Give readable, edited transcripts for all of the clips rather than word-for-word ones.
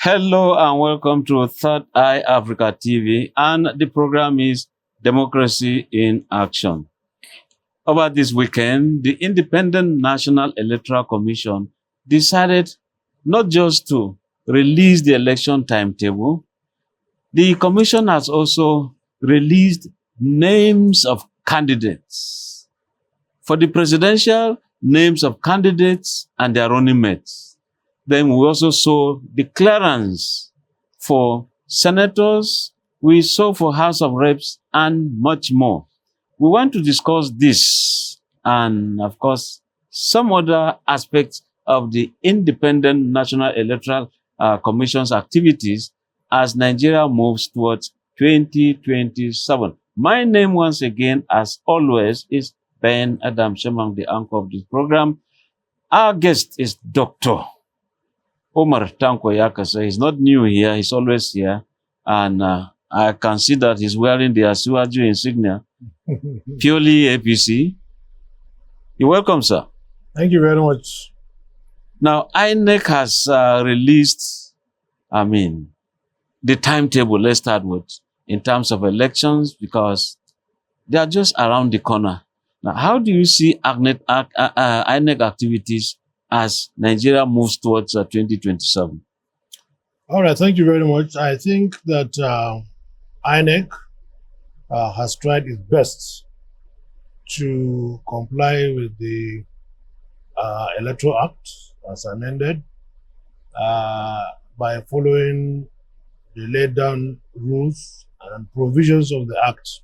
Hello and welcome to Third Eye Africa TV, and the program is Democracy in Action. Over this weekend, the Independent National Electoral Commission decided not just to release the election timetable, the commission has also released names of candidates. For the presidential, names of candidates and their running mates. Then we also saw the clearance for senators, we saw for House of Reps, and much more. We want to discuss this and, of course, some other aspects of the Independent National Electoral Commission's activities as Nigeria moves towards 2027. My name, once again, as always, is Ben Adam Shemang, the anchor of this program. Our guest is Dr. Omar TANKO YAKASAI. He's not new here, he's always here. And I can see that he's wearing the Asiwaju insignia, purely APC. You're welcome, sir. Thank you very much. Now, INEC has released, the timetable, let's start with, in terms of elections, because they are just around the corner. Now, how do you see INEC activities as Nigeria moves towards 2027? All right, thank you very much. I think that INEC has tried its best to comply with the Electoral Act as amended by following the laid down rules and provisions of the Act.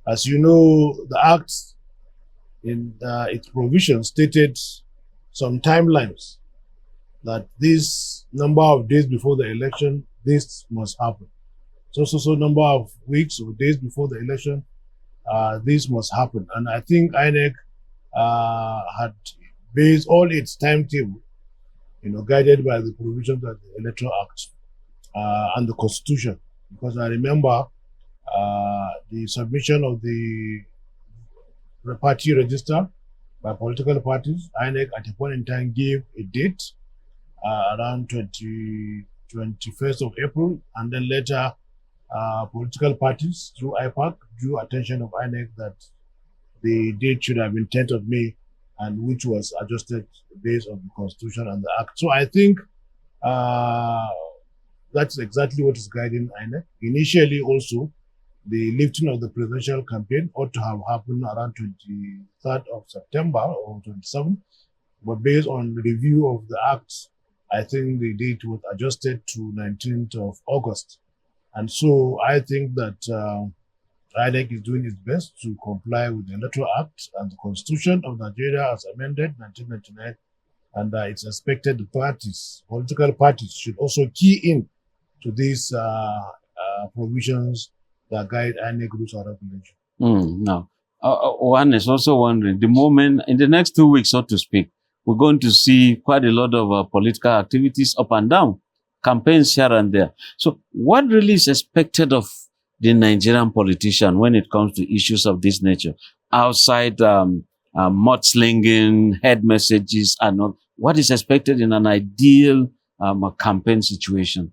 As you know, the Act in its provisions stated some timelines that this number of days before the election, this must happen. So number of weeks or days before the election, this must happen. And I think INEC had based all its timetable, guided by the provisions of the Electoral Act and the Constitution. Because I remember the submission of the party register by political parties. INEC at a point in time gave a date around 21st of April, and then later political parties through IPAC drew attention of INEC that the date should have been 10th of May, and which was adjusted based on the Constitution and the Act. So I think that's exactly what is guiding INEC. Initially also, the lifting of the presidential campaign ought to have happened around 23rd of September or 27th, but based on the review of the Act, I think the date was adjusted to 19th of August. And so I think that INEC is doing its best to comply with the Electoral Act and the Constitution of Nigeria as amended 1999, and it's expected the parties, political parties, should also key in to these provisions that guide INEC rules and regulations. Now, one is also wondering, the moment, in the next 2 weeks, so to speak, we're going to see quite a lot of political activities up and down, campaigns here and there. So what really is expected of the Nigerian politician when it comes to issues of this nature, outside mudslinging, head messages, and all? What is expected in an ideal campaign situation?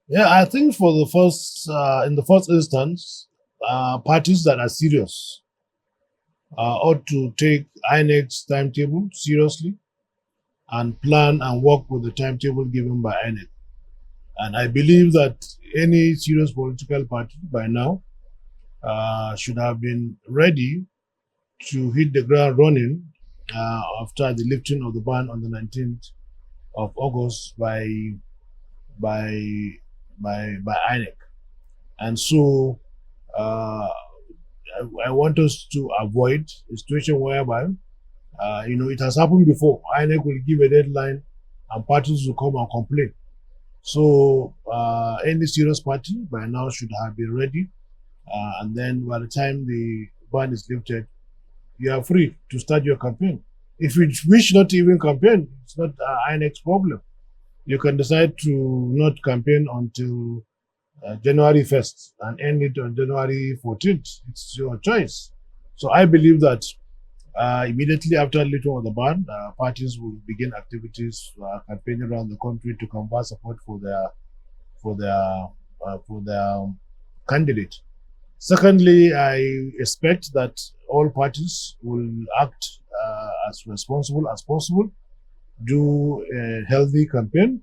Yeah, I think for the first, in the first instance, parties that are serious ought to take INEC's timetable seriously and plan and work with the timetable given by INEC. And I believe that any serious political party by now should have been ready to hit the ground running after the lifting of the ban on the 19th of August by INEC. And so I want us to avoid a situation whereby, it has happened before. INEC will give a deadline and parties will come and complain. So any serious party by now should have been ready. And then by the time the ban is lifted, you are free to start your campaign. If you wish not to even campaign, it's not INEC's problem. You can decide to not campaign until January 1st and end it on January 14th. It's your choice. So I believe that immediately after lifting of the ban, parties will begin activities campaigning around the country to convert support for their for their candidate. Secondly, I expect that all parties will act as responsible as possible, do a healthy campaign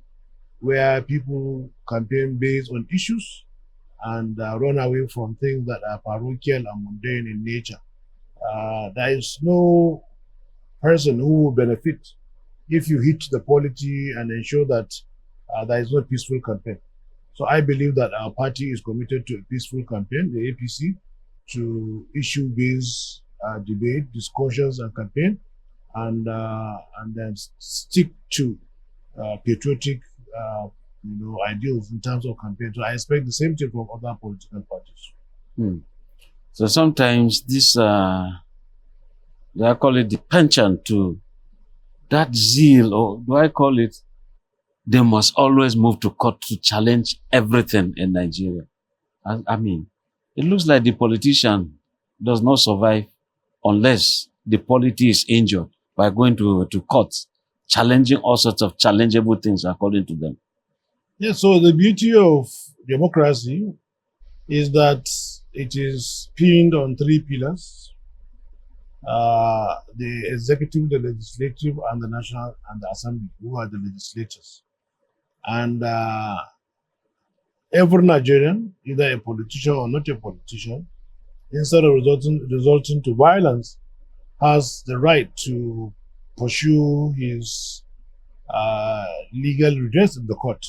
where people campaign based on issues and run away from things that are parochial and mundane in nature. There is no person who will benefit if you hit the polity and ensure that there is no peaceful campaign. So I believe that our party is committed to a peaceful campaign, the APC, to issue-based debate, discussions, and campaign, and then stick to patriotic, ideals in terms of campaign. So I expect the same thing from other political parties. So sometimes this, I call it the penchant to that zeal, or do I call it, they must always move to court to challenge everything in Nigeria. I mean, it looks like the politician does not survive unless the polity is injured by going to court, challenging all sorts of challengeable things according to them. Yeah, so the beauty of democracy is that it is pinned on three pillars: the executive, the legislative, and the national and the assembly, who are the legislators. And every Nigerian, either a politician or not a politician, instead of resulting to violence, has the right to pursue his legal redress in the court.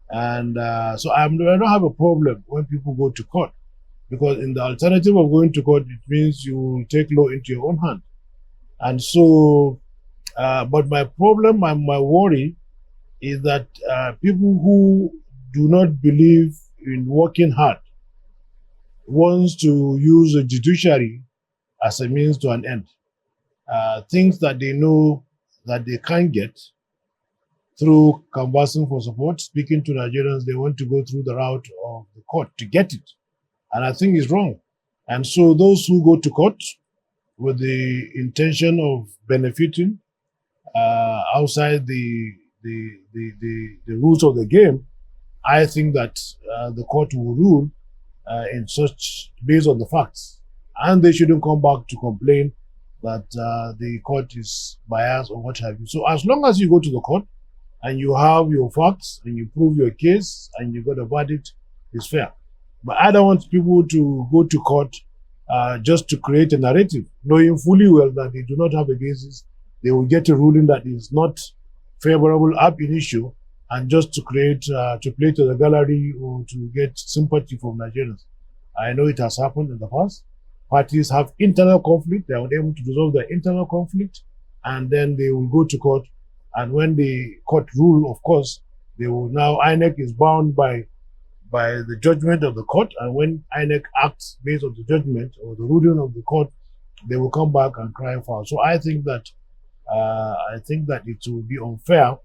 And so I don't have a problem when people go to court, because in the alternative of going to court, it means you will take law into your own hand. And so, but my problem and my worry is that people who do not believe in working hard wants to use the judiciary as a means to an end. Things that they know that they can't get through canvassing for support, speaking to Nigerians, they want to go through the route of the court to get it. And I think it's wrong. And so those who go to court with the intention of benefiting outside the rules of the game, I think that the court will rule in such based on the facts, and they shouldn't come back to complain that the court is biased or what have you. So as long as you go to the court and you have your facts and you prove your case and you got a verdict, it's fair. But I don't want people to go to court just to create a narrative, knowing fully well that they do not have a basis. They will get a ruling that is not favorable ab initio, and just to create, to play to the gallery or to get sympathy from Nigerians. I know it has happened in the past. Parties have internal conflict. They are unable to resolve their internal conflict, and then they will go to court. And when the court rule, of course, they will now, INEC is bound by the judgment of the court. And when INEC acts based on the judgment or the ruling of the court, they will come back and cry foul. So I think that it will be unfair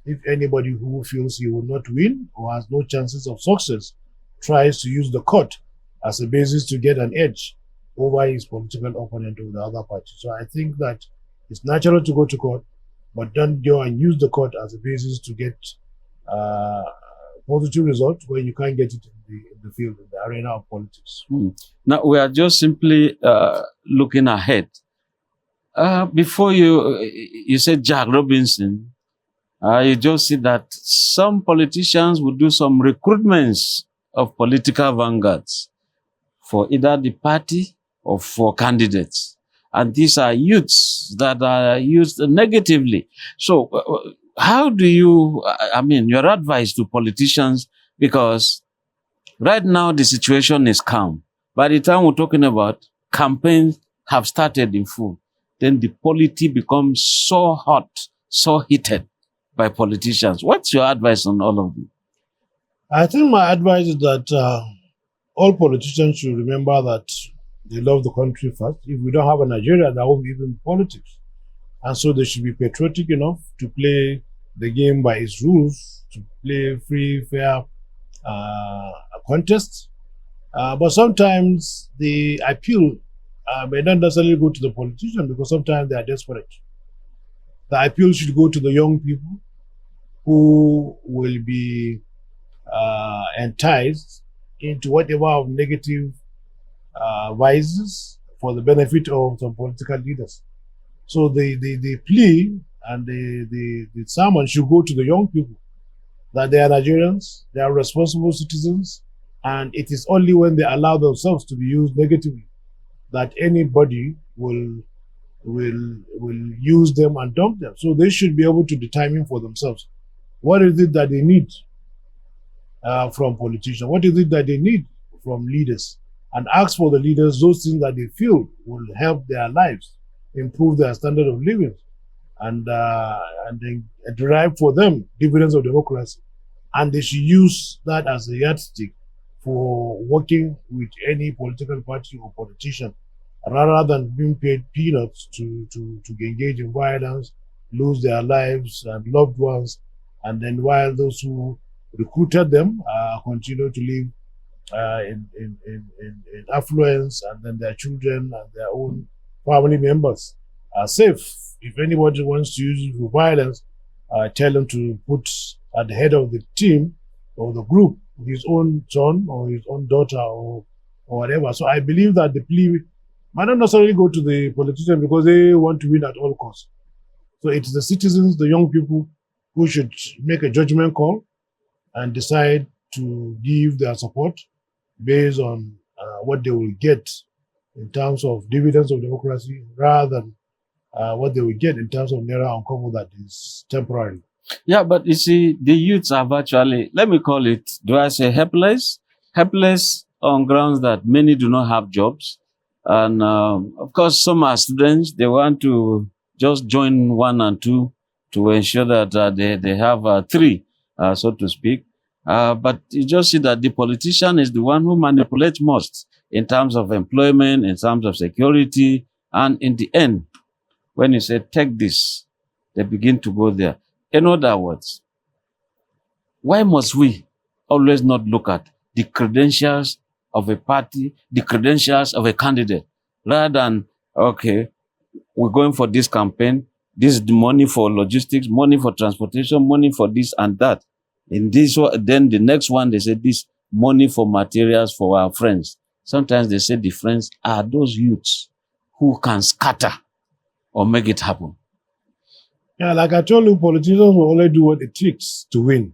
if anybody who feels he will not win or has no chances of success tries to use the court as a basis to get an edge over his political opponent or the other party. So I think that it's natural to go to court, but don't go and use the court as a basis to get positive results when you can't get it in the field, in the arena of politics. Now, we are just simply looking ahead. Before you said Jack Robinson, you just see that some politicians will do some recruitments of political vanguards for either the party or for candidates. And these are youths that are used negatively. So how do you, your advice to politicians, because right now the situation is calm. By the time we're talking about campaigns have started in full, then the polity becomes so hot, so heated by politicians. What's your advice on all of this? I think my advice is that all politicians should remember that they love the country first. If we don't have a Nigeria, there won't be even politics. And so they should be patriotic enough to play the game by its rules, to play free, fair contest. But sometimes the appeal may not necessarily go to the politician, because sometimes they are desperate. The appeal should go to the young people who will be enticed into whatever of negative vices for the benefit of some political leaders. So the plea and the sermon should go to the young people that they are Nigerians, they are responsible citizens, and it is only when they allow themselves to be used negatively that anybody will use them and dump them. So they should be able to determine for themselves what is it that they need from politicians, what is it that they need from leaders, and ask for the leaders those things that they feel will help their lives, improve their standard of living, and then derive for them dividends of democracy. And they should use that as a yardstick for working with any political party or politician, rather than being paid peanuts to engage in violence, lose their lives and loved ones, and then while those who recruited them continue to live in affluence, and then their children and their own family members are safe. If anybody wants to use it for violence, tell them to put at the head of the team or the group his own son or his own daughter or whatever. So I believe that the plea might not necessarily go to the politicians because they want to win at all costs. So it's the citizens, the young people, who should make a judgment call and decide to give their support based on what they will get in terms of dividends of democracy, rather than what they will get in terms of naira and kobo that is temporary. Yeah, but you see, the youths are virtually, let me call it, do I say helpless? Helpless on grounds that many do not have jobs. And of course, some are students. They want to just join one and two to ensure that they have three, so to speak. But you just see that the politician is the one who manipulates most in terms of employment, in terms of security. And in the end, when you say, take this, they begin to go there. In other words, why must we always not look at the credentials of a party, the credentials of a candidate, rather than, okay, we're going for this campaign, this is the money for logistics, money for transportation, money for this and that. In this one, then the next one, they say this money for materials for our friends. Sometimes they say the friends are those youths who can scatter or make it happen. Yeah, like I told you, politicians will only do what it takes to win.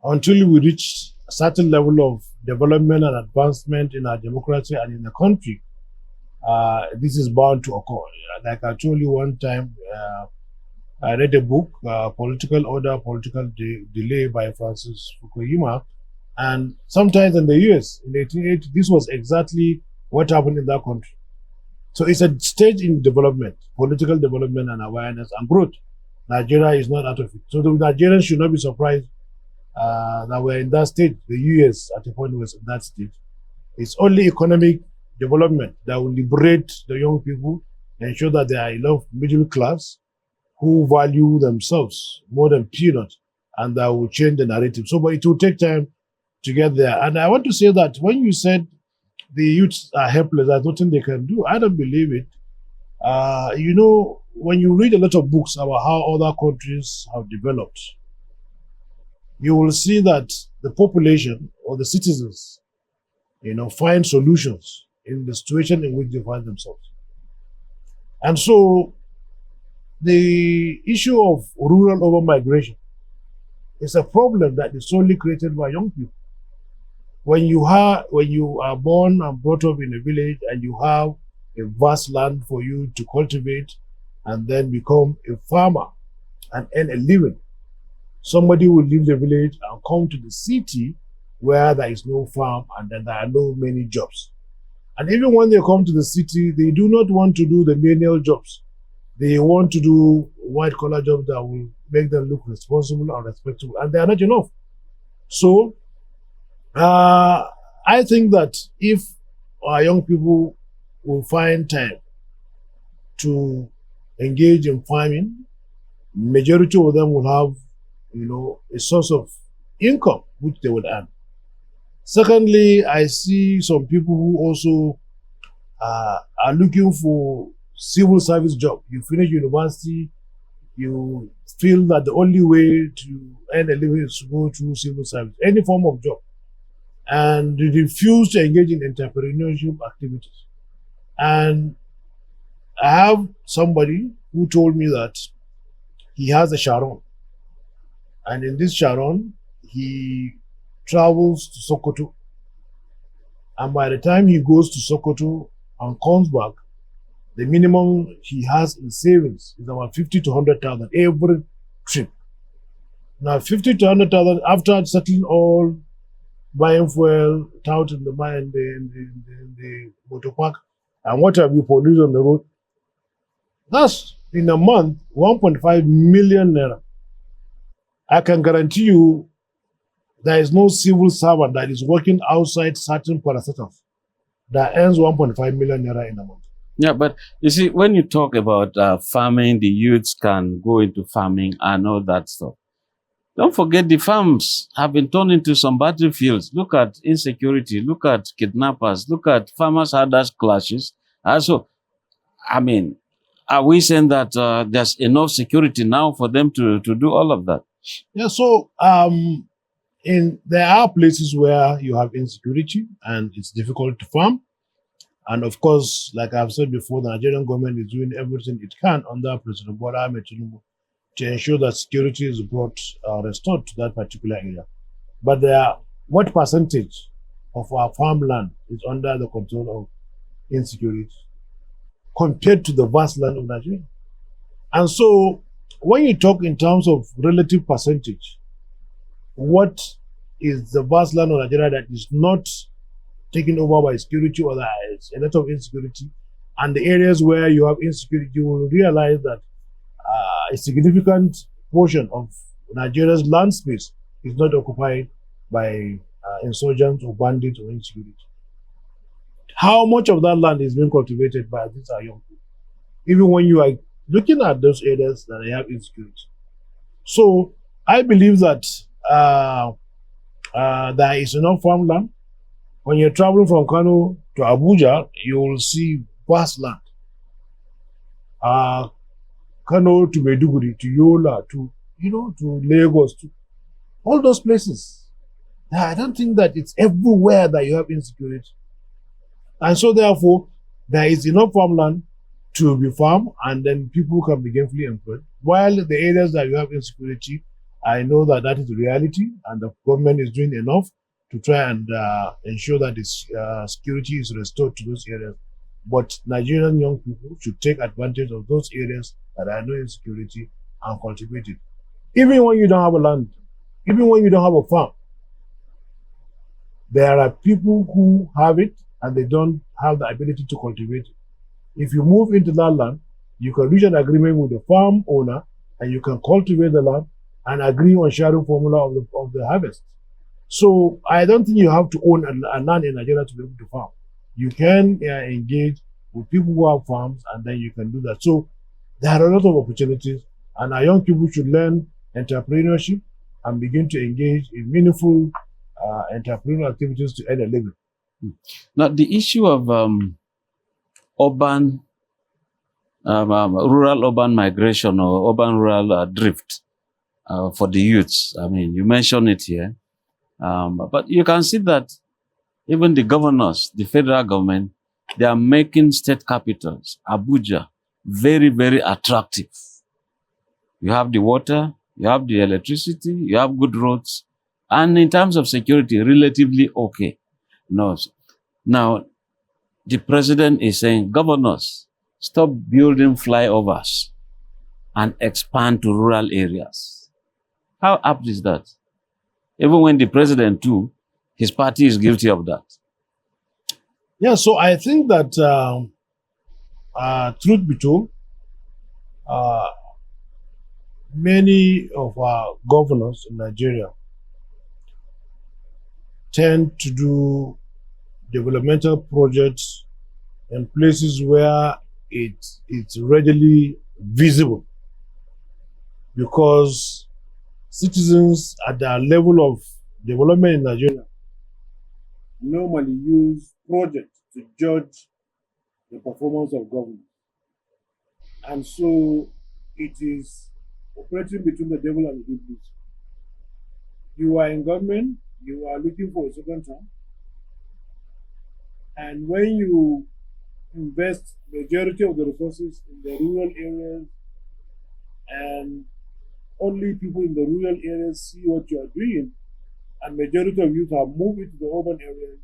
Until we reach a certain level of development and advancement in our democracy and in the country, this is bound to occur. Like I told you one time, I read a book, Political Order, Political Delay by Francis Fukuyama. And sometimes in the US, in the 1880s, this was exactly what happened in that country. So it's a stage in development, political development and awareness and growth. Nigeria is not out of it. So the Nigerians should not be surprised that we're in that stage. The US at a point was in that stage. It's only economic development that will liberate the young people, ensure that there are enough middle class who value themselves more than peanuts, and that will change the narrative. So, but it will take time to get there. And I want to say that when you said the youths are helpless, there's nothing they can do, I don't believe it. You know, when you read a lot of books about how other countries have developed, you will see that the population or the citizens, you know, find solutions in the situation in which they find themselves. And so the issue of rural urban migration is a problem that is solely created by young people. When you are born and brought up in a village and you have a vast land for you to cultivate and then become a farmer and earn a living, somebody will leave the village and come to the city where there is no farm and then there are no many jobs. And even when they come to the city, they do not want to do the menial jobs. They want to do white-collar jobs that will make them look responsible and respectable, and they are not enough. So I think that if our young people will find time to engage in farming, majority of them will have, you know, a source of income which they will earn. Secondly, I see some people who also are looking for civil service job. You finish university, you feel that the only way to earn a living is to go through civil service, any form of job, and you refuse to engage in entrepreneurship activities. And I have somebody who told me that he has a Sharon, and in this Sharon, he travels to Sokoto, and by the time he goes to Sokoto and comes back, the minimum he has in savings is about 50 to 100,000 every trip. Now, 50 to 100,000 after settling all, buying fuel, tout in the mine, the motor park, and what have you produced on the road. That's in a month, 1.5 million naira. I can guarantee you there is no civil servant that is working outside certain parastatals that earns 1.5 million naira in a month. Yeah, but you see, when you talk about farming, the youths can go into farming and all that stuff. Don't forget the farms have been turned into some battlefields. Look at insecurity. Look at kidnappers. Look at farmers-herders clashes. Also, I mean, are we saying that there's enough security now for them to do all of that? Yeah, so there are places where you have insecurity and it's difficult to farm. And of course, like I've said before, the Nigerian government is doing everything it can under President Bola Ahmed Tinubu to ensure that security is restored to that particular area. But what percentage of our farmland is under the control of insecurity compared to the vast land of Nigeria? And so when you talk in terms of relative percentage, what is the vast land of Nigeria that is not taken over by security or there is a lot of insecurity? And the areas where you have insecurity, you will realize that a significant portion of Nigeria's land space is not occupied by insurgents or bandits or insecurity. How much of that land is being cultivated by these are young people? Even when you are looking at those areas that they have insecurity. So I believe that there is enough farmland. When you're traveling from Kano to Abuja, you will see vast land. Kano to Maiduguri, to Yola, to Lagos, to all those places. I don't think that it's everywhere that you have insecurity. And so therefore, there is enough farmland to be farmed and then people can be gainfully employed. While the areas that you have insecurity, I know that that is the reality and the government is doing enough to try and ensure that this security is restored to those areas. But Nigerian young people should take advantage of those areas that are no insecurity and cultivate it. Even when you don't have a land, even when you don't have a farm, there are people who have it and they don't have the ability to cultivate it. If you move into that land, you can reach an agreement with the farm owner and you can cultivate the land and agree on sharing formula of the harvest. So I don't think you have to own a land in Nigeria to be able to farm. You can engage with people who have farms and then you can do that. So there are a lot of opportunities and our young people should learn entrepreneurship and begin to engage in meaningful entrepreneurial activities to earn a living. Now, the issue of rural-urban migration or urban-rural drift for the youths, I mean, you mentioned it here. But you can see that even the governors, the federal government, they are making state capitals, Abuja, very, very attractive. You have the water, you have the electricity, you have good roads, and in terms of security, relatively okay. No. Now, the president is saying, governors, stop building flyovers and expand to rural areas. How apt is that? Even when the president too, his party is guilty of that. Yeah, so I think that truth be told, many of our governors in Nigeria tend to do developmental projects in places where it's readily visible, because citizens at the level of development in Nigeria normally use projects to judge the performance of government. And so it is operating between the devil and the good news. You are in government, you are looking for a second term, and when you invest majority of the resources in the rural areas and only people in the rural areas see what you are doing, and majority of youth have moved into the urban areas,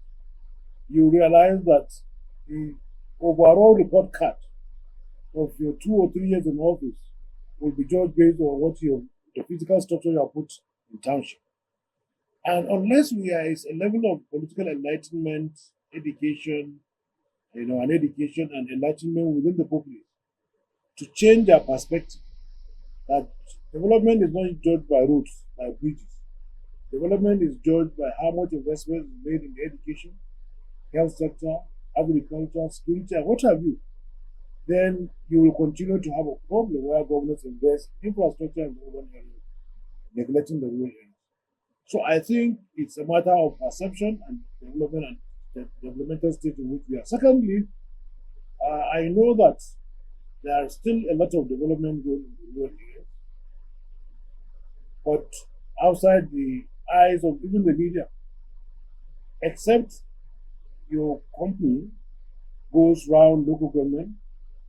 you realize that the overall report card of your 2 or 3 years in office will be judged based on what the physical structure you have put in township. And unless we are at a level of political enlightenment, education, an education and enlightenment within the populace to change their perspective, that development is not judged by roads, by bridges. Development is judged by how much investment is made in education, health sector, agriculture, security, and what have you. Then you will continue to have a problem where governments invest in infrastructure in the urban areas, neglecting the rural areas. So I think it's a matter of perception and development and the developmental state in which we are. Secondly, I know that there are still a lot of development going in the rural areas, but outside the eyes of even the media, except your company goes around local government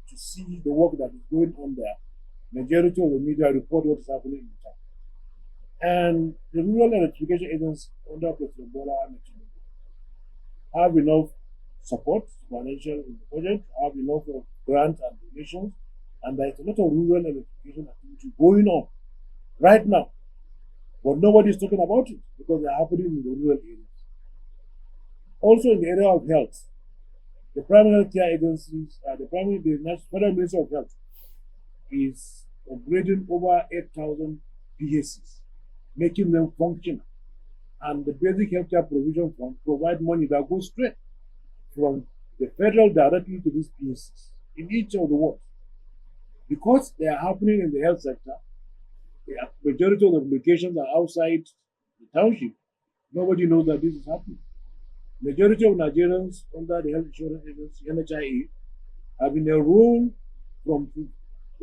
to see the work that is going on there, majority of the media report what is happening in the town. And the Rural Electrification Agency under President Bola Ahmed Tinubu have enough support, financial in the budget, have enough of grants and donations, and there is a lot of rural electrification activity going on right now. But nobody is talking about it because they are happening in the rural areas. Also in the area of health, the primary health care agencies, the Federal Ministry of Health is upgrading over 8,000 PHCs, making them functional. And the Basic Healthcare Provision Fund provide money that goes straight from the federal directly to these PHCs in each of the wards. Because they are happening in the health sector, the majority of the applications are outside the township. Nobody knows that this is happening. Majority of Nigerians under the Health Insurance Agency, NHIA, have been enrolled from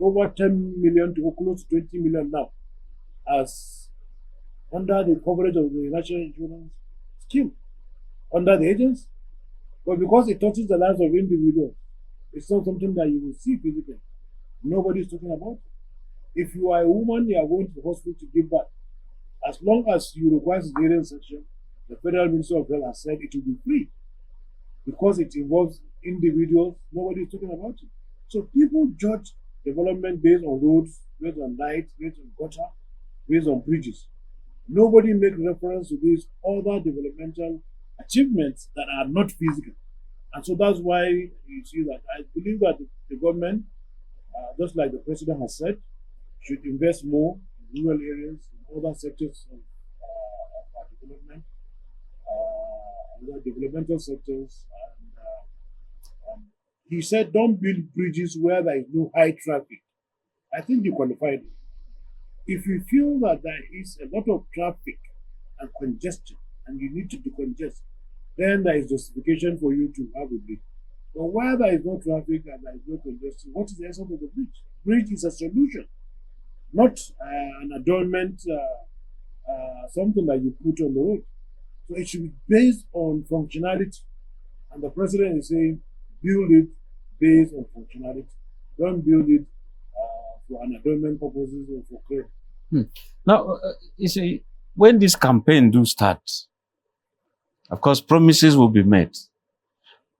over 10 million to close to 20 million now as under the coverage of the National Insurance Scheme, under the agency. But because it touches the lives of individuals, it's not something that you will see physically. Nobody is talking about it. If you are a woman, you are going to the hospital to give birth. As long as you require cesarean section, the Federal Ministry of Health has said it will be free. Because it involves individuals, nobody is talking about it. So people judge development based on roads, based on lights, based on gutter, based on bridges. Nobody makes reference to these other developmental achievements that are not physical. And so that's why you see that I believe that the government, just like the president has said, should invest more in rural areas, in other sectors of our development, other developmental sectors. And he said, don't build bridges where there is no high traffic. I think you qualified it. If you feel that there is a lot of traffic and congestion and you need to decongest, then there is justification for you to have a bridge. But where there is no traffic and there is no congestion, what is the essence of the bridge? Bridge is a solution, not an adornment, something that you put on the road. So it should be based on functionality. And the president is saying, build it based on functionality. Don't build it for an adornment purposes or for credit. Now, you see, when this campaign do start, of course, promises will be made.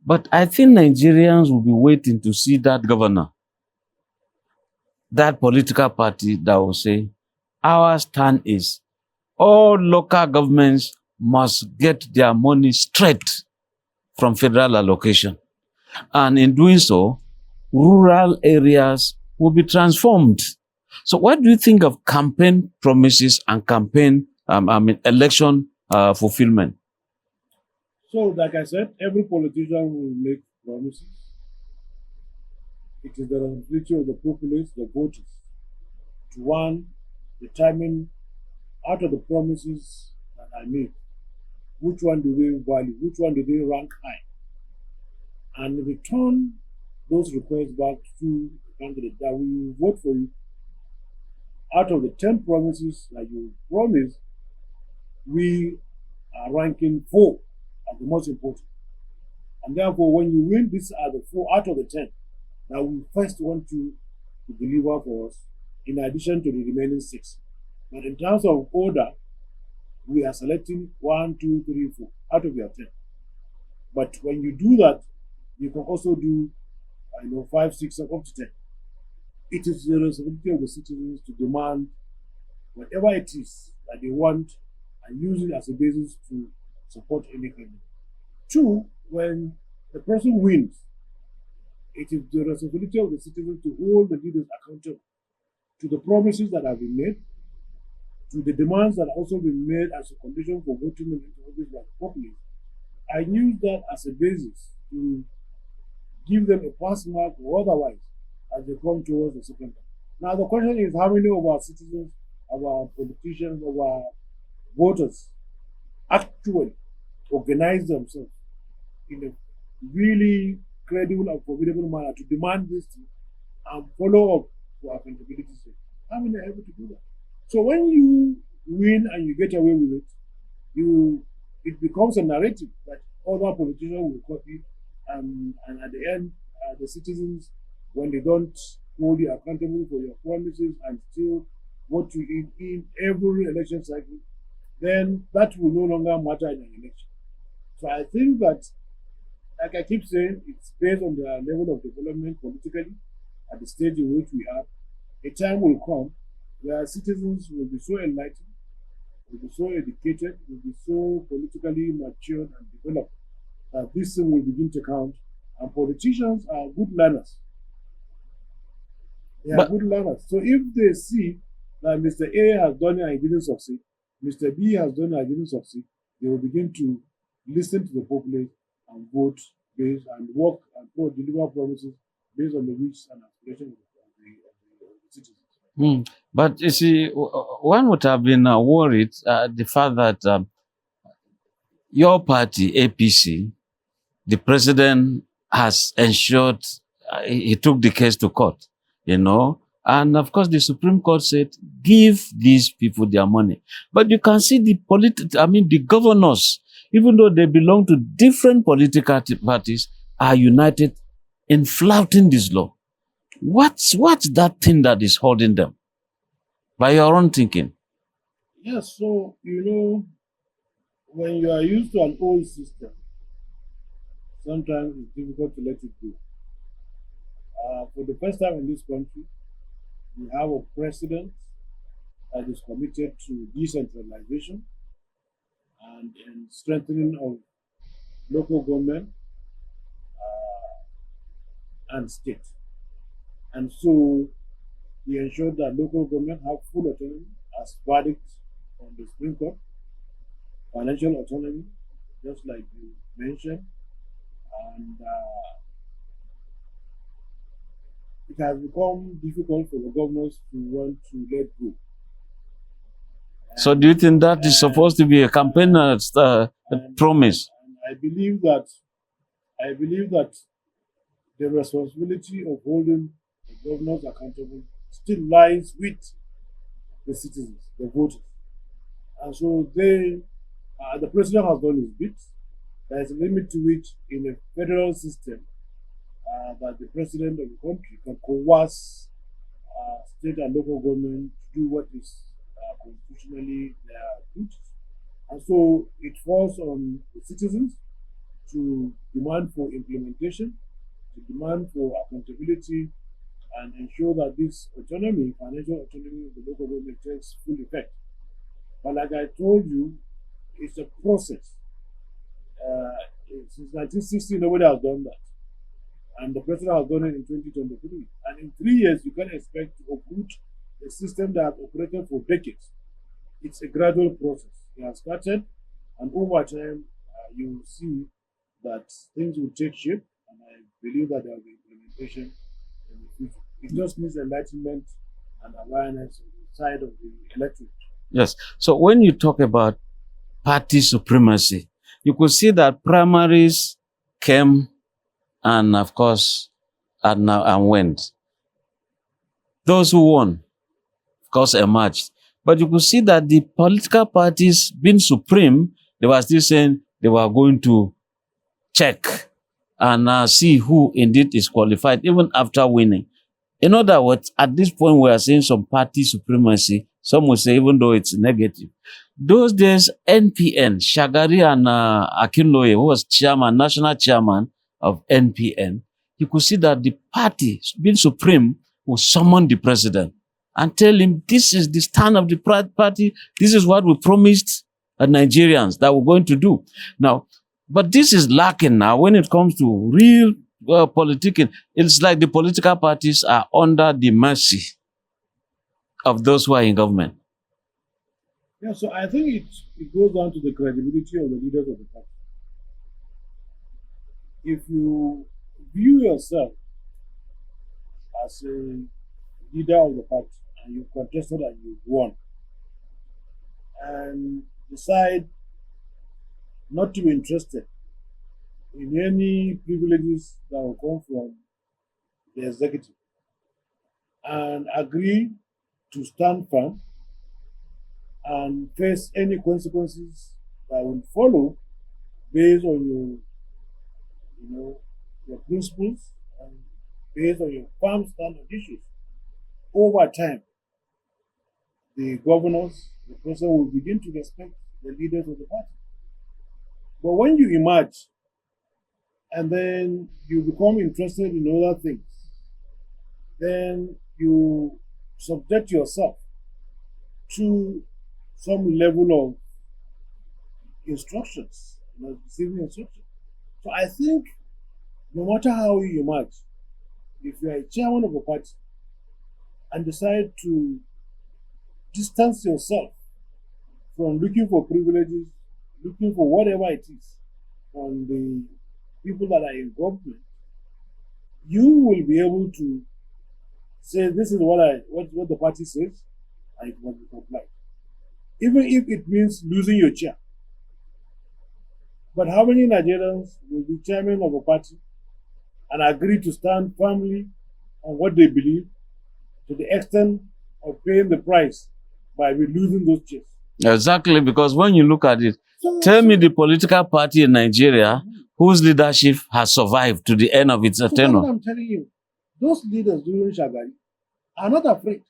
But I think Nigerians will be waiting to see that governor, that political party that will say, our stand is all local governments must get their money straight from federal allocation. And in doing so, rural areas will be transformed. So what do you think of campaign promises and campaign, election fulfillment? So, like I said, every politician will make promises. It is the responsibility of the populace, the voters, to one, determine out of the promises that I made, which one do they value, which one do they rank high, and return those requests back to the candidate that will vote for you. out of the 10 promises that you promised, we are ranking 4 as the most important. And therefore, when you win, these are the 4 out of the 10 that we first want you to deliver for us, in addition to the remaining 6. But in terms of order, we are selecting 1, 2, 3, 4 out of your 10. But when you do that, you can also do 5, 6, up to 10. It is the responsibility of the citizens to demand whatever it is that they want and use it as a basis to support any candidate. 2, when the person wins, it is the responsibility of the citizens to hold the leaders accountable to the promises that have been made, to the demands that have also been made as a condition for voting into office by the populace. I use that as a basis to give them a pass mark or otherwise as they come towards the second term. Now the question is, how many of our citizens, of our politicians, of our voters actually organize themselves in a really credible and formidable manner to demand this thing and follow up for accountability sake? How many are able to do that? So when you win and you get away with it, it becomes a narrative that other politicians will copy, and at the end, the citizens, when they don't hold you accountable for your promises and still vote you in every election cycle, then that will no longer matter in an election. So I think that, like I keep saying, it's based on the level of development politically at the stage in which we are. A time will come where citizens will be so enlightened, will be so educated, will be so politically matured and developed that this thing will begin to count. And politicians are good learners. They are good learners. So if they see that Mr. A has done it and he didn't succeed, Mr. B has done it and he didn't succeed, they will begin to listen to the populace and vote based and work and deliver promises based on the wishes and aspirations of the citizens. But you see, one would have been worried the fact that your party, APC, the president has ensured he took the case to court, and of course the Supreme Court said, give these people their money. But you can see the governors, even though they belong to different political parties, are united in flouting this law. What's that thing that is holding them? By your own thinking. Yes, so, when you are used to an old system, sometimes it's difficult to let it go. For the first time in this country, we have a president that is committed to decentralization and strengthening of local government and state. And so he ensured that local government have full autonomy as verdict from the Supreme Court, financial autonomy, just like you mentioned, and it has become difficult for the governors to want to let go. So do you think that is supposed to be a campaign promise? And I believe that the responsibility of holding the governors accountable still lies with the citizens, the voters. And so the president has done his bit. There is a limit to which, in a federal system, that the president of the country can coerce state and local government to do what is constitutionally their duties. And so it falls on the citizens to demand for implementation, to demand for accountability, and ensure that this autonomy, financial autonomy of the local government, takes full effect. But like I told you, it's a process. Since 1960, nobody has done that. And the president has done it in 2023. And in 3 years, you can't expect to uproot a system that has operated for decades. It's a gradual process. It has started, and over time, you will see that things will take shape, and I believe that there will be implementation in the future. It just needs enlightenment and awareness on the side of the electorate. Yes. So when you talk about party supremacy, you could see that primaries came and, of course, and went. Those who won course emerged. But you could see that the political parties being supreme, they were still saying they were going to check and see who indeed is qualified, even after winning. In other words, at this point, we are seeing some party supremacy. Some will say, even though it's negative. Those days, NPN, Shagari and Akinloye, who was national chairman of NPN, you could see that the party, being supreme, will summon the president and tell him, this is the stand of the party, this is what we promised Nigerians that we're going to do. Now, but this is lacking now when it comes to real politicking. It's like the political parties are under the mercy of those who are in government. Yeah, so I think it goes down to the credibility of the leaders of the party. If you view yourself as a leader of the party and you contested and you won, and decide not to be interested in any privileges that will come from the executive, and agree to stand firm and face any consequences that will follow based on your principles and based on your firm stand on issues. Over time, the governors, the president will begin to respect the leaders of the party. But when you emerge and then you become interested in other things, then you subject yourself to some level of instructions, receiving instructions. So I think no matter how you emerge, if you are a chairman of a party and decide to distance yourself from looking for privileges, looking for whatever it is from the people that are in government, you will be able to say, this is what the party says, and it must be complied. Even if it means losing your chair. But how many Nigerians will be chairman of a party and agree to stand firmly on what they believe to the extent of paying the price by losing those chairs? Exactly, because when you look at it, tell me the political party in Nigeria whose leadership has survived to the end of its tenure. What I'm telling you, those leaders during Shagari are not afraid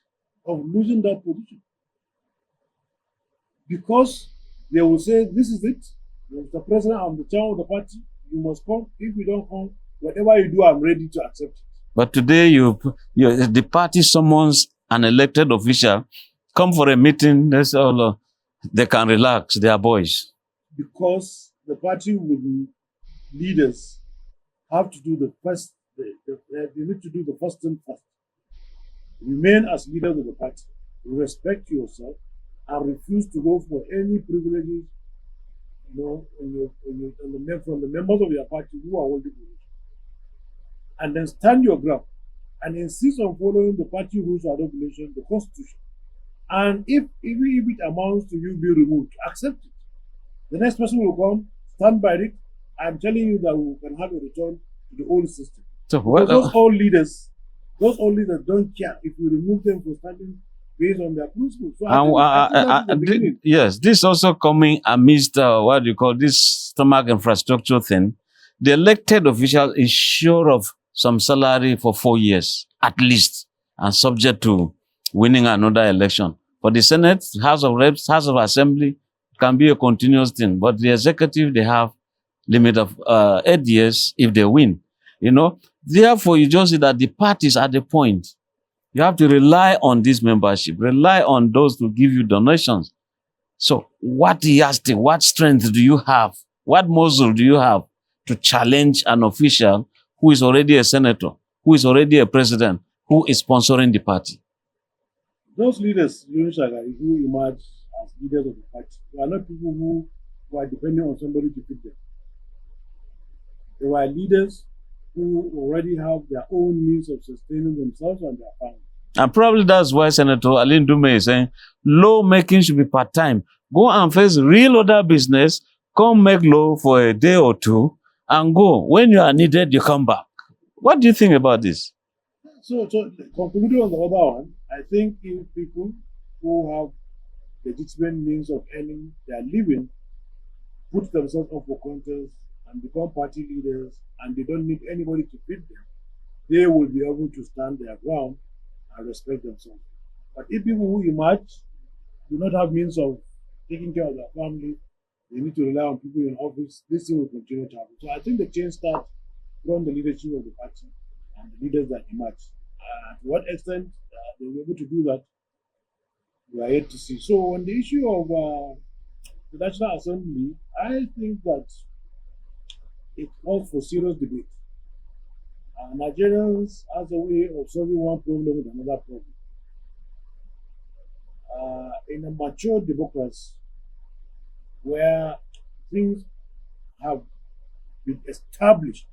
of losing that position, because they will say, this is it, Mr. President, I'm the chairman of the party, you must come. If you don't come, whatever you do, I'm ready to accept it. But today, the party summons an elected official, come for a meeting, they can relax, they are boys. Because the party leaders have to do the first, they need to do the first thing first. Remain as leaders of the party, respect yourself, and refuse to go for any privileges, from the members of your party who are holding position. And then stand your ground and insist on following the party rules and regulations, the constitution. And even if it amounts to you being removed, accept it. The next person will come, stand by it. I'm telling you that we can have a return to the old system. So those old leaders don't care if we remove them from standing based on their principles. So yes, this also coming amidst this stomach infrastructure thing. The elected official is sure of some salary for 4 years, at least, and subject to winning another election. For the Senate, House of Reps, House of Assembly, can be a continuous thing. But the executive, they have limit of 8 years if they win. Therefore, you just see that the parties at the point, you have to rely on this membership, rely on those to give you donations. So what strength do you have? What muscle do you have to challenge an official who is already a senator, who is already a president, who is sponsoring the party? Those leaders, who emerge as leaders of the party, they are not people who are depending on somebody to feed them. They were leaders who already have their own means of sustaining themselves and their family. And probably that's why Senator Aline Dume is saying law making should be part-time. Go and face real other business, come make law for a day or two, and go. When you are needed, you come back. What do you think about this? So concluding on the other one, I think if people who have legitimate means of earning their living put themselves up for contest and become party leaders, and they don't need anybody to feed them, they will be able to stand their ground and respect themselves. But if people who emerge do not have means of taking care of their family, they need to rely on people in office, this thing will continue to happen. So I think the change starts from the leadership of the party and the leaders that emerge. To what extent they will be able to do that, we are yet to see. So on the issue of the National Assembly, I think that it calls for serious debate. Nigerians has a way of solving one problem with another problem. In a mature democracy where things have been established,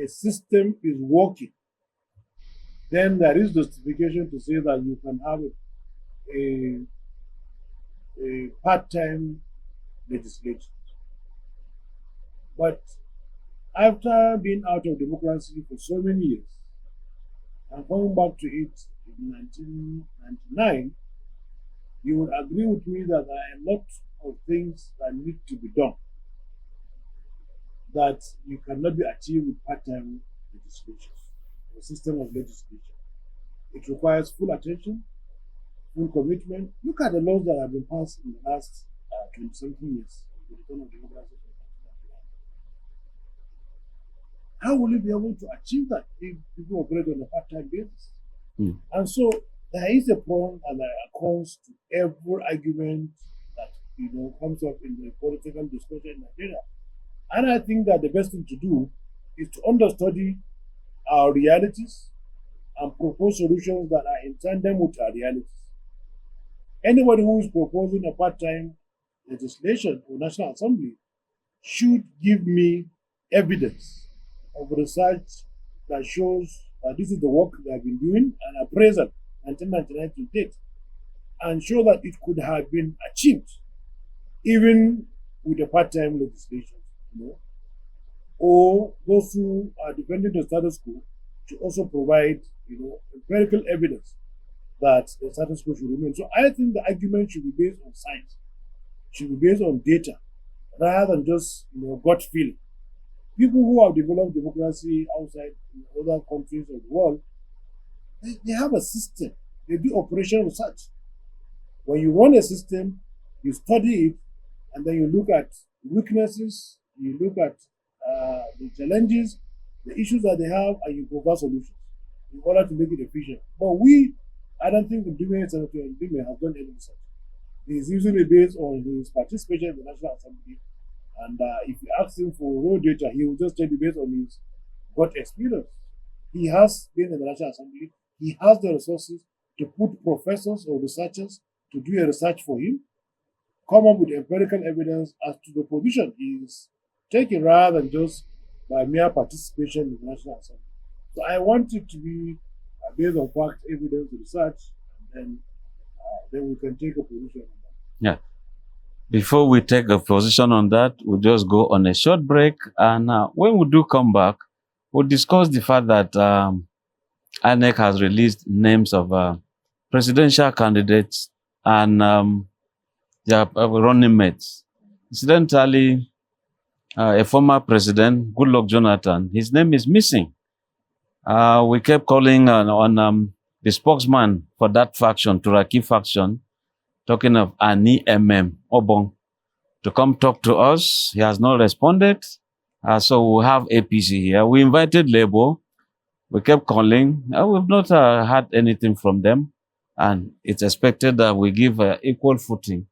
a system is working, then there is justification to say that you can have a part-time legislature. But after being out of democracy for so many years and coming back to it in 1999, you would agree with me that there are a lot of things that need to be done that you cannot be achieved with part-time legislation, a system of legislation. It requires full attention, full commitment. Look at the laws that have been passed in the last 20-something years with the return of democracy. How will you be able to achieve that if people operate on a part-time basis? And so there is a problem and there are cons to every argument that comes up in the political discussion in Nigeria. And I think that the best thing to do is to understudy our realities and propose solutions that are in tandem with our realities. Anybody who is proposing a part-time legislation or National Assembly should give me evidence of research that shows that this is the work they have been doing and appraisal 1999 to date, and show that it could have been achieved even with a part-time legislation. Or those who are defending the status quo to also provide empirical evidence that the status quo should remain. So I think the argument should be based on science, should be based on data, rather than just gut feeling. People who have developed democracy outside in other countries of the world, they have a system. They do operational research. When you run a system, you study it, and then you look at weaknesses, you look at the challenges, the issues that they have, and you provide solutions in order to make it efficient. But I don't think Senator Ndime has done any research. He is usually based on his participation in the National Assembly. And if you ask him for raw data, he will just tell you based on his gut experience. He has been in the National Assembly. He has the resources to put professors or researchers to do a research for him, come up with empirical evidence as to the position he is taking, rather than just by mere participation in the National Assembly. So I want it to be based on fact, evidence, research, and then we can take a position on that. Yeah. Before we take a position on that, we'll just go on a short break. And when we do come back, we'll discuss the fact that INEC has released names of presidential candidates and their running mates. Incidentally, a former president, Goodluck Jonathan, his name is missing. We kept calling on the spokesman for that faction, Turaki faction, talking of Ani Obong, to come talk to us. He has not responded. So we have APC here. We invited Labour. We kept calling. We've not had anything from them. And it's expected that we give equal footing.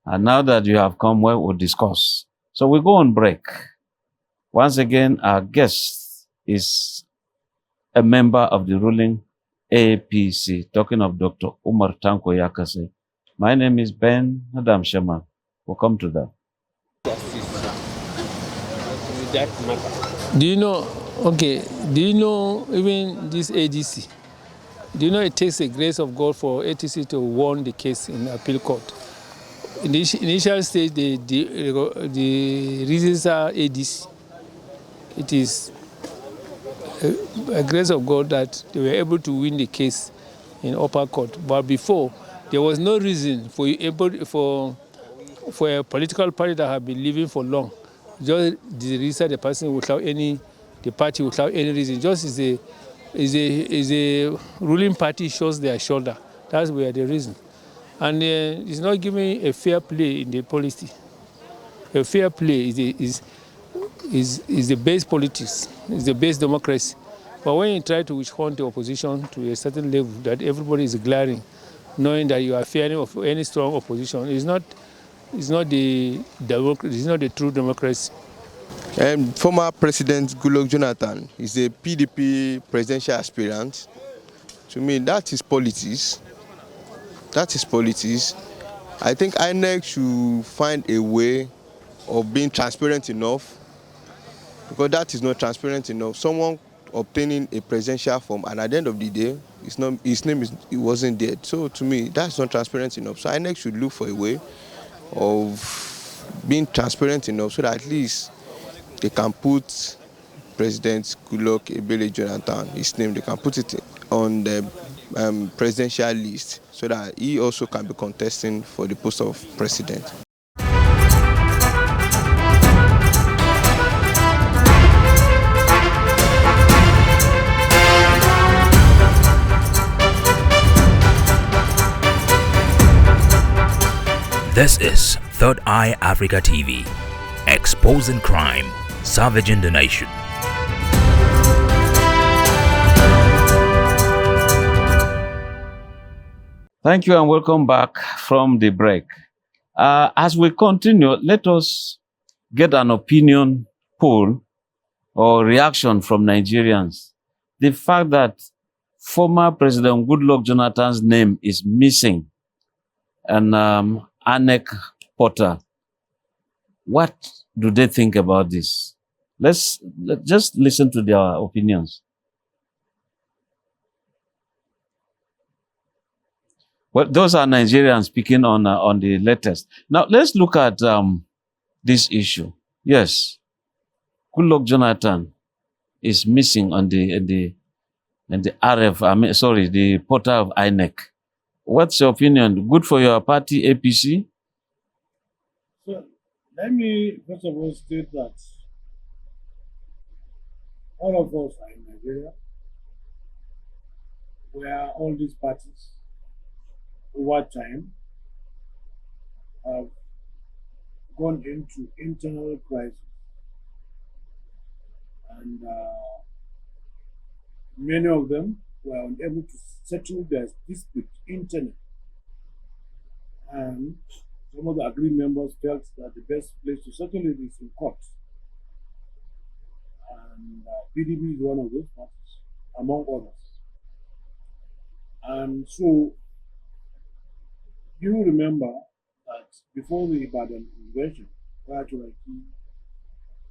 And now that you have come, we'll discuss. So we go on break. Once again, our guest is a member of the ruling APC, talking of Dr. Umar TANKO YAKASAI. My name is Ben Adam Shaman. We'll come to that. Do you know even this ADC? Do you know it takes the grace of God for ATC to win the case in appeal court? In the initial stage, the reasons are ADC. It is a grace of God that they were able to win the case in upper court. But before, there was no reason for for a political party that had been living for long, just register the person without the party without any reason. Just is a ruling party shows their shoulder. That's where the reason. And it's not giving a fair play in the policy. A fair play is the base politics, is the base democracy. But when you try to witch hunt the opposition to a certain level that everybody is glaring, knowing that you are fearing of any strong opposition, it's not the true democracy. Former President Goodluck Jonathan is a PDP presidential aspirant. To me, that is politics. That is politics. I think INEC should find a way of being transparent enough, because that is not transparent enough. Someone obtaining a presidential form, and at the end of the day, his name wasn't there. So to me, that's not transparent enough. So INEC should look for a way of being transparent enough so that at least they can put President Goodluck Ebele Jonathan, his name, they can put it on the presidential list so that he also can be contesting for the post of president. This is Third Eye Africa TV, exposing crime, savaging the nation. Thank you and welcome back from the break. As we continue, let us get an opinion poll or reaction from Nigerians. The fact that former President Goodluck Jonathan's name is missing and INEC portal. What do they think about this? Let's just listen to their opinions. Well, those are Nigerians speaking on the latest. Now, let's look at this issue. Yes, Goodluck Jonathan is missing on the RF, the portal of INEC. What's your opinion? Good for your party, APC? So, let me first of all state that all of us are in Nigeria, where all these parties over time have gone into internal crisis, and many of them were unable to settle their dispute internally. And some of the agreed members felt that the best place to settle it is in court. And PDP is one of those parties, among others. And so, you remember that before the Ibadan convention, prior to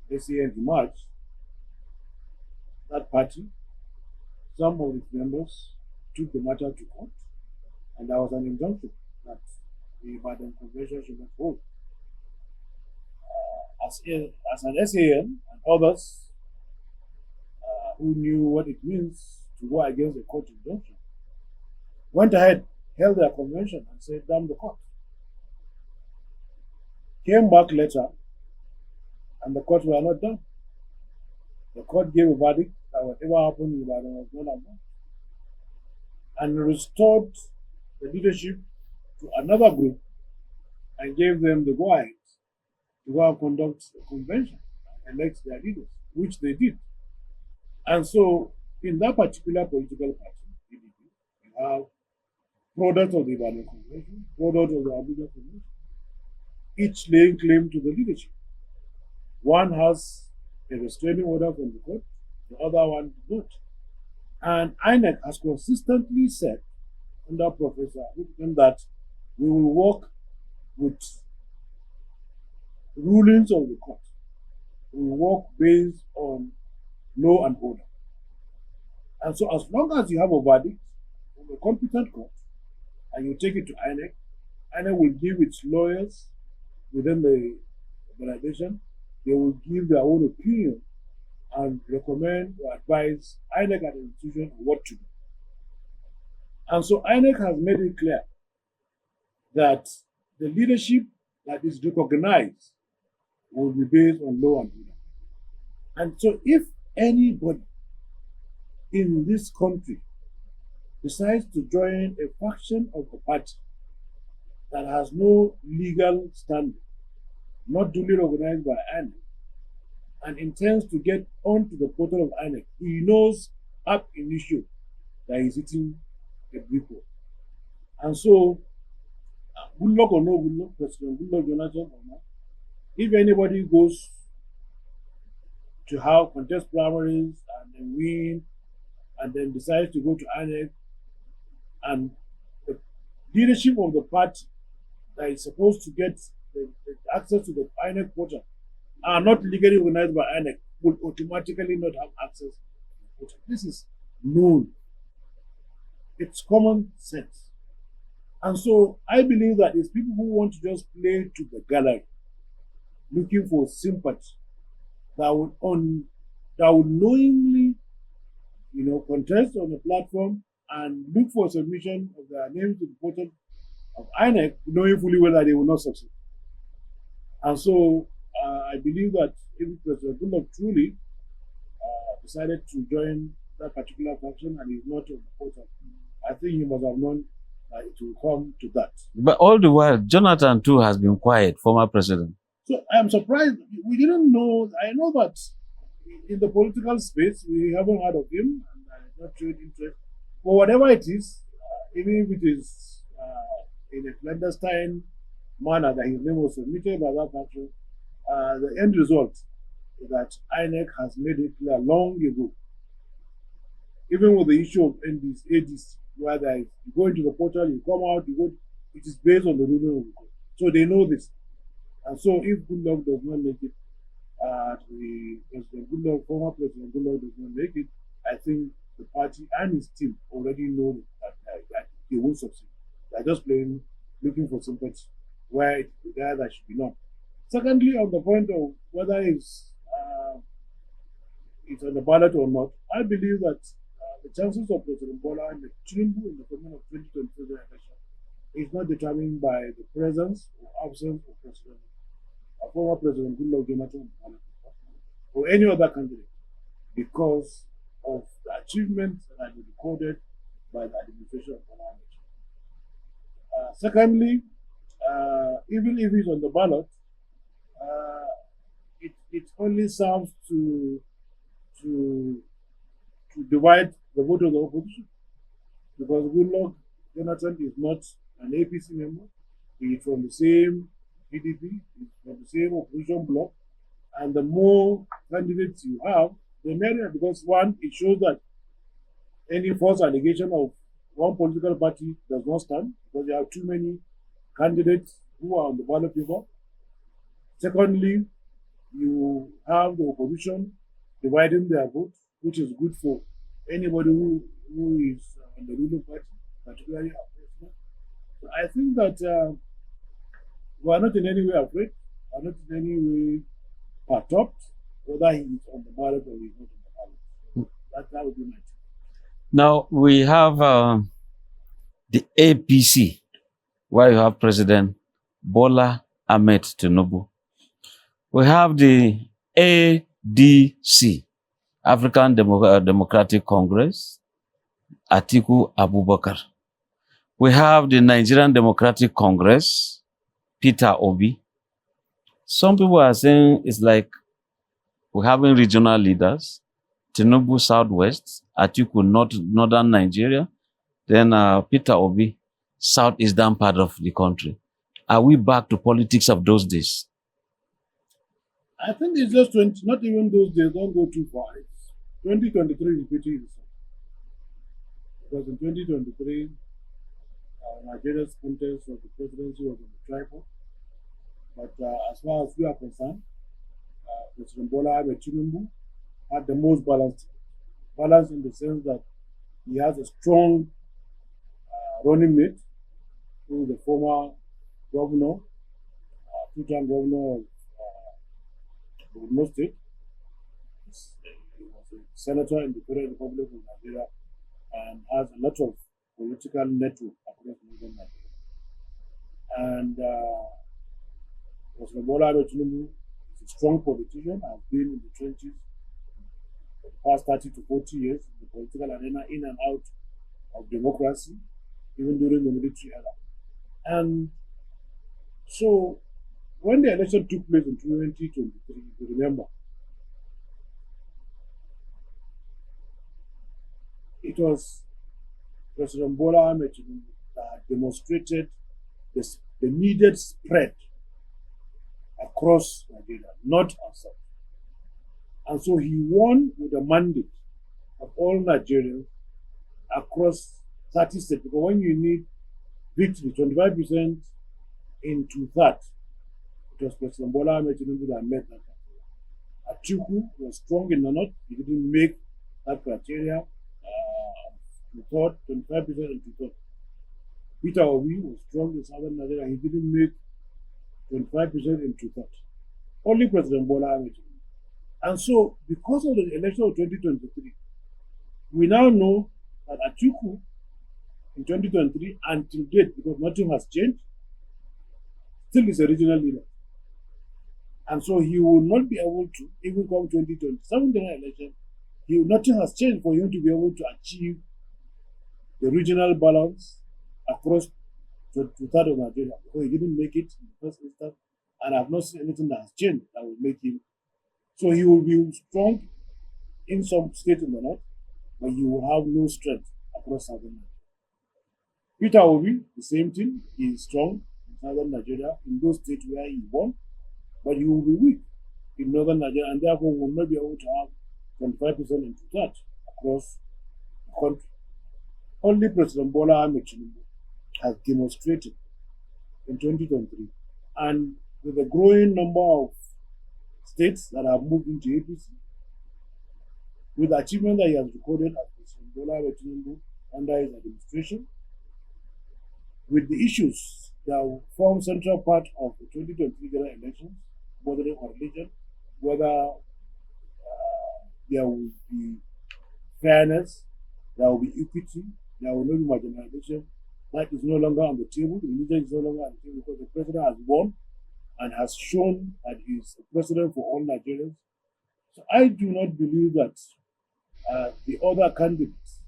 the SAN in March, that party, some of its members took the matter to court, and there was an injunction that the Ibadan convention should not hold. As an SAN and others who knew what it means to go against a court injunction, went ahead, held their convention and said, damn the court. Came back later, and the court were not done. The court gave a verdict that whatever happened in Ibadan was not done, and restored the leadership to another group and gave them the go-ahead to go and conduct a convention and elect their leaders, which they did. And so, in that particular political party, PDP, you have product of the Ibadan Convention, product of the Abuja Convention, each laying claim to the leadership. One has a restraining order from the court, the other one did not. And INEC has consistently said, under Professor Whitman, that we will work with rulings of the court. We will work based on law and order. And so as long as you have a verdict from a competent court and you take it to INEC, INEC will give its lawyers within the organization, they will give their own opinion and recommend or advise INEC as an institution on what to do. And so INEC has made it clear that the leadership that is recognized will be based on law and order. And so if anybody in this country decides to join a faction of the party that has no legal standing, not duly recognized by INEC, and intends to get onto the portal of INEC, he knows up initio that he's hitting a brick wall. And so, good luck or no good luck, President Good luck Jonathan or not, if anybody goes to have contest primaries and then win, and then decides to go to INEC, and the leadership of the party that is supposed to get the access to the INEC portal are not legally recognized by INEC, will automatically not have access to the portal. This is known. It's common sense. And so I believe that it's people who want to just play to the gallery, looking for sympathy, that would knowingly, contest on the platform and look for submission of their names to the portal of INEC, knowing fully well that they will not succeed. And so I believe that if President Goodluck truly decided to join that particular faction and is not on the portal, I think he must have known that it will come to that. But all the while, Jonathan too has been quiet, former president. So I'm surprised. We didn't know. I know that in the political space, we haven't heard of him, and I'm not showing interest. But whatever it is, even if it is in a clandestine manner that his name was submitted by that faction, the end result is that INEC has made it clear long ago, even with the issue of ADC, where you go into the portal, you come out, it is based on the ruling of the court. So they know this. And so if Goodluck does not make it, former President Goodluck does not make it, I think the party and his team already know that he won't succeed. They're just looking for sympathy, where it's the guy that should be known. Secondly, on the point of whether it's on the ballot or not, I believe that the chances of President Bola and the Tinubu in the government of 2023 election is not determined by the presence or absence of former President Goodluck Jonathan or any other candidate, because of the achievements that have been recorded by the administration of Bola. Secondly, even if it's on the ballot, it only serves to divide the vote of the opposition, because Goodluck Jonathan is not an APC member. He is from the same PDP, he's from the same opposition bloc, and the more candidates you have, the merrier, because one, it shows that any false allegation of one political party does not stand, because you have too many candidates who are on the ballot paper. Secondly, you have the opposition dividing their votes, which is good for anybody who is on the ruling party, particularly our president. So I think that we are not in any way afraid, we are not in any way perturbed, whether he is on the ballot or he is not on the ballot. That would be my take. Now we have the APC, where you have President Bola Ahmed Tinubu. We have the ADC, African Democratic Congress, Atiku Abubakar. We have the Nigerian Democratic Congress, Peter Obi. Some people are saying it's like we're having regional leaders, Tinubu Southwest, Atiku Northern Nigeria, then Peter Obi, Southeastern part of the country. Are we back to politics of those days? I think it's just 20, not even those days, don't go too far. It's 2023 is pretty recent. Because in 2023, Nigeria's contest of the presidency was on the tripod. But as far as we are concerned, President Bola Ahmed Tinubu had the most balanced. Balanced in the sense that he has a strong running mate, who is the former governor, two-time governor of Borno State. He was a senator in the Federal Republic of Nigeria and has a lot of political network across northern Nigeria. And President Bola Ahmed Tinubu is a strong politician, has been in the trenches for the past 30 to 40 years in the political arena, in and out of democracy, even during the military era. And so when the election took place in 2023, you remember, it was President Bola Ahmed Tinubu that demonstrated the needed spread across Nigeria, not outside. And so he won with a mandate of all Nigerians across 30 states. Because when you need victory, 25% in two-thirds, it was President Bola Ahmed Tinubu that met that criteria. Atiku was strong in the north. He didn't make that criteria. 25% in two-thirds. Peter Obi was strong in southern Nigeria. He didn't make 25% in two-thirds. Only President Bola Ahmed Tinubu. And so, because of the election of 2023, we now know that Atiku in 2023 until date, because nothing has changed, still is a regional leader. And so he will not be able to, even come 2027 general election, nothing has changed for him to be able to achieve the regional balance across two-thirds of Nigeria, because he didn't make it in the first instance, and I've not seen anything that has changed that will make him. So he will be strong in some states in the north, but he will have no strength across southern Nigeria. Peter Obi, the same thing. He is strong in southern Nigeria, in those states where he won, but he will be weak in northern Nigeria, and therefore will not be able to have 25% in two-thirds across the country. Only President Bola Ahmed Tinubu has demonstrated in 2023, and with a growing number of states that have moved into APC, with the achievement that he has recorded as President Bola Ahmed Tinubu under his administration, with the issues that will form central part of the 2023 general elections, bordering on religion, whether there will be fairness, there will be equity, there will not be marginalization. That is no longer on the table. Religion is no longer on the table because the president has won and has shown that he is a president for all Nigerians. So I do not believe that the other candidates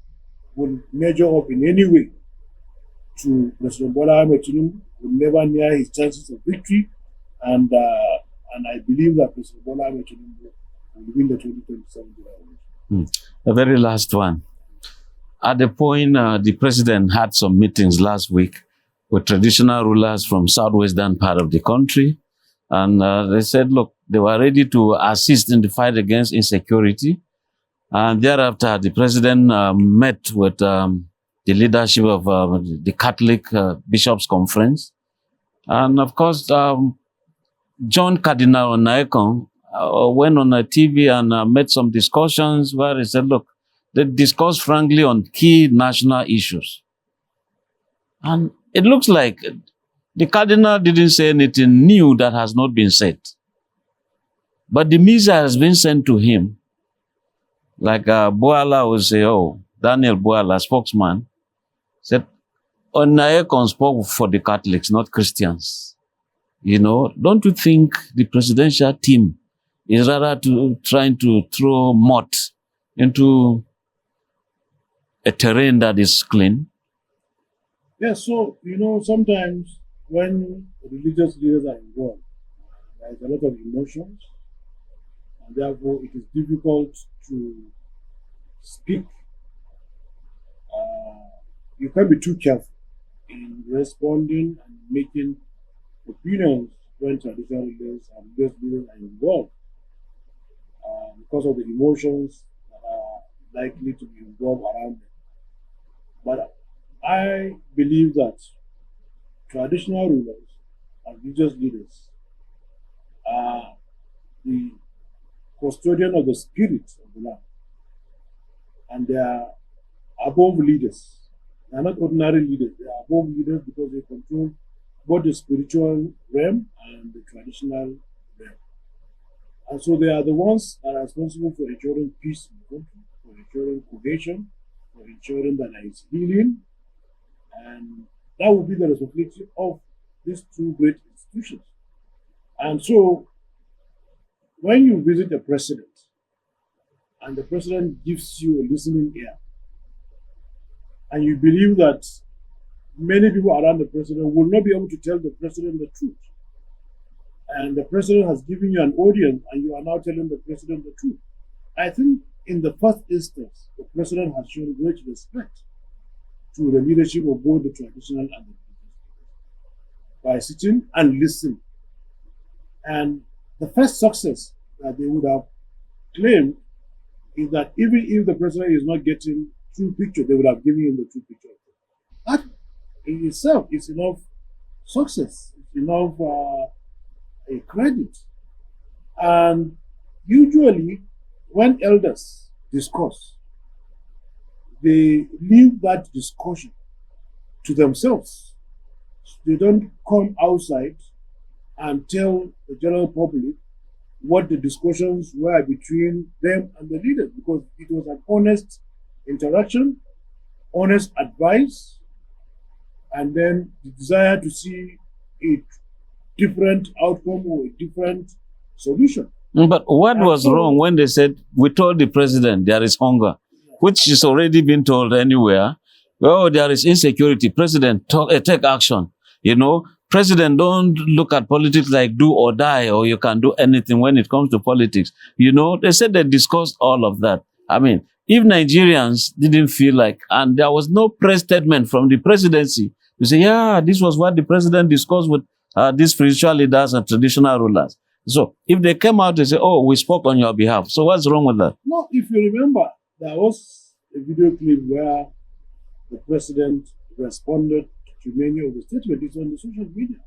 will measure up in any way to President Bola Ahmed Tinubu, will never near his chances of victory, and I believe that President Bola Ahmed Tinubu will win the 2027 election. The very last one. At the point, the president had some meetings last week with traditional rulers from southwestern part of the country, and they said, look, they were ready to assist in the fight against insecurity. And thereafter, the president met with the leadership of the Catholic Bishops' Conference. And of course, John Cardinal Onaiyekan went on a TV and made some discussions where he said, look, they discussed frankly on key national issues. And it looks like the Cardinal didn't say anything new that has not been said. But the message has been sent to him. Like Boala will say, Daniel Boala, spokesman, said, Onaiyekan spoke for the Catholics, not Christians. Don't you think the presidential team is rather trying to throw mud into a terrain that is clean? Yes, so, sometimes when religious leaders are involved, there is a lot of emotions, and therefore it is difficult to speak. You can't be too careful in responding and making opinions when traditional leaders and religious leaders are involved, because of the emotions that are likely to be involved around them. But I believe that traditional rulers and religious leaders are the custodian of the spirit of the land, and they are above leaders. They are not ordinary leaders. They are above leaders because they control both the spiritual realm and the traditional realm. And so they are the ones that are responsible for ensuring peace in the country, for ensuring cohesion, for ensuring that there is healing, And that will be the responsibility of these two great institutions. And so, when you visit the president, and the president gives you a listening ear, and you believe that many people around the president will not be able to tell the president the truth, and the president has given you an audience, and you are now telling the president the truth, I think in the first instance, the president has shown great respect to the leadership of both the traditional and the religious by sitting and listening. And the first success that they would have claimed is that even if the president is not getting true picture, they would have given him the true picture. That in itself is enough success, it's enough a credit. And usually, when elders discuss, they leave that discussion to themselves. They don't come outside and tell the general public what the discussions were between them and the leaders, because it was an honest interaction, honest advice, and then the desire to see a different outcome or a different solution. But what was wrong when they said, we told the president there is hunger, which is already been told anywhere? Oh, there is insecurity. President, take action. You know, president, don't look at politics like do or die, or you can do anything when it comes to politics. You know, they said they discussed all of that. I mean, if Nigerians didn't feel like, and there was no press statement from the presidency to say, yeah, this was what the president discussed with these spiritual leaders and traditional rulers. So if they came out and say, oh, we spoke on your behalf. So what's wrong with that? No, if you remember, there was a video clip where the president responded to many of the statements. It's on the social media.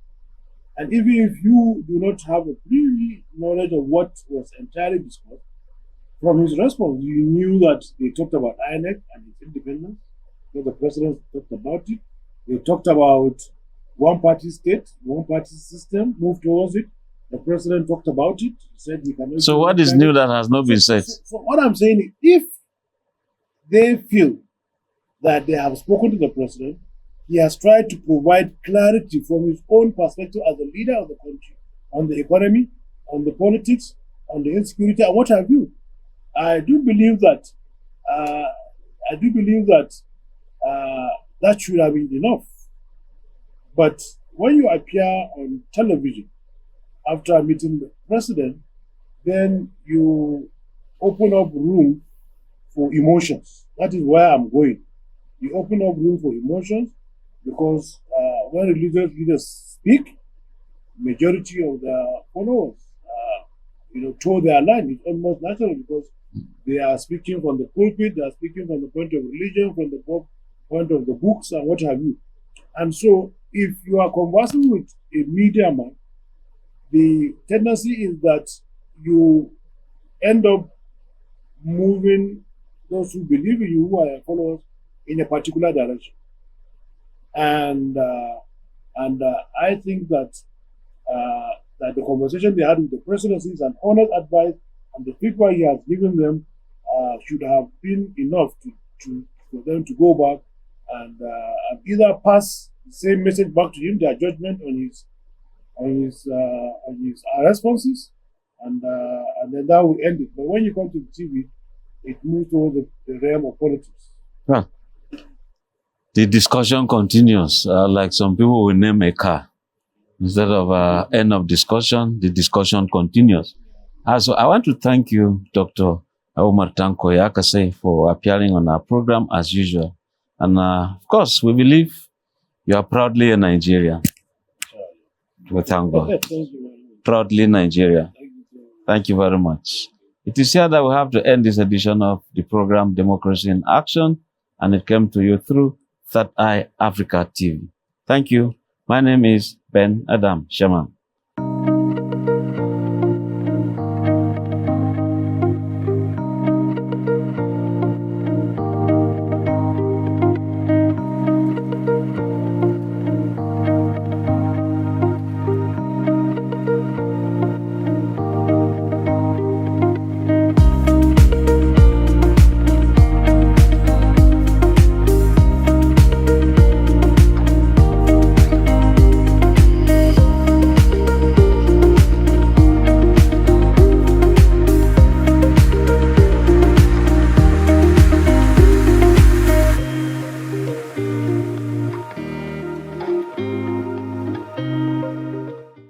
And even if you do not have a pre knowledge of what was entirely discussed, from his response, you knew that they talked about INEC and its independence. So the president talked about it. They talked about one-party state, one-party system, move towards it. The president talked about it. He said he cannot. So what is new that has not been said? So what I'm saying is, if they feel that they have spoken to the president, he has tried to provide clarity from his own perspective as the leader of the country on the economy, on the politics, on the insecurity, and what have you. I do believe that that should have been enough. But when you appear on television after meeting the president, then you open up room for emotions. That is where I'm going. You open up room for emotions because when religious leaders speak, majority of the followers, toe their line. It's almost natural because they are speaking from the pulpit, they are speaking from the point of religion, from the point of the books and what have you. And so if you are conversing with a media man, the tendency is that you end up moving those who believe in you, who are your followers, in a particular direction. And I think that that the conversation they had with the presidency is an honest advice, and the feedback he has given them should have been enough for them to go back and either pass the same message back to him, their judgment on his responses, and then that will end it. But when you come to the TV, it moves towards the realm of politics. Well, the discussion continues. Like some people will name a car. Instead of end of discussion, the discussion continues. So I want to thank you, Dr. Omar TANKO YAKASAI, for appearing on our program as usual. And of course, we believe you are proudly a Nigerian. We thank God. Proudly Nigeria. Thank you very much. It is here that we have to end this edition of the program Democracy in Action, and it came to you through Third Eye Africa TV. Thank you. My name is Ben Adam Shaman.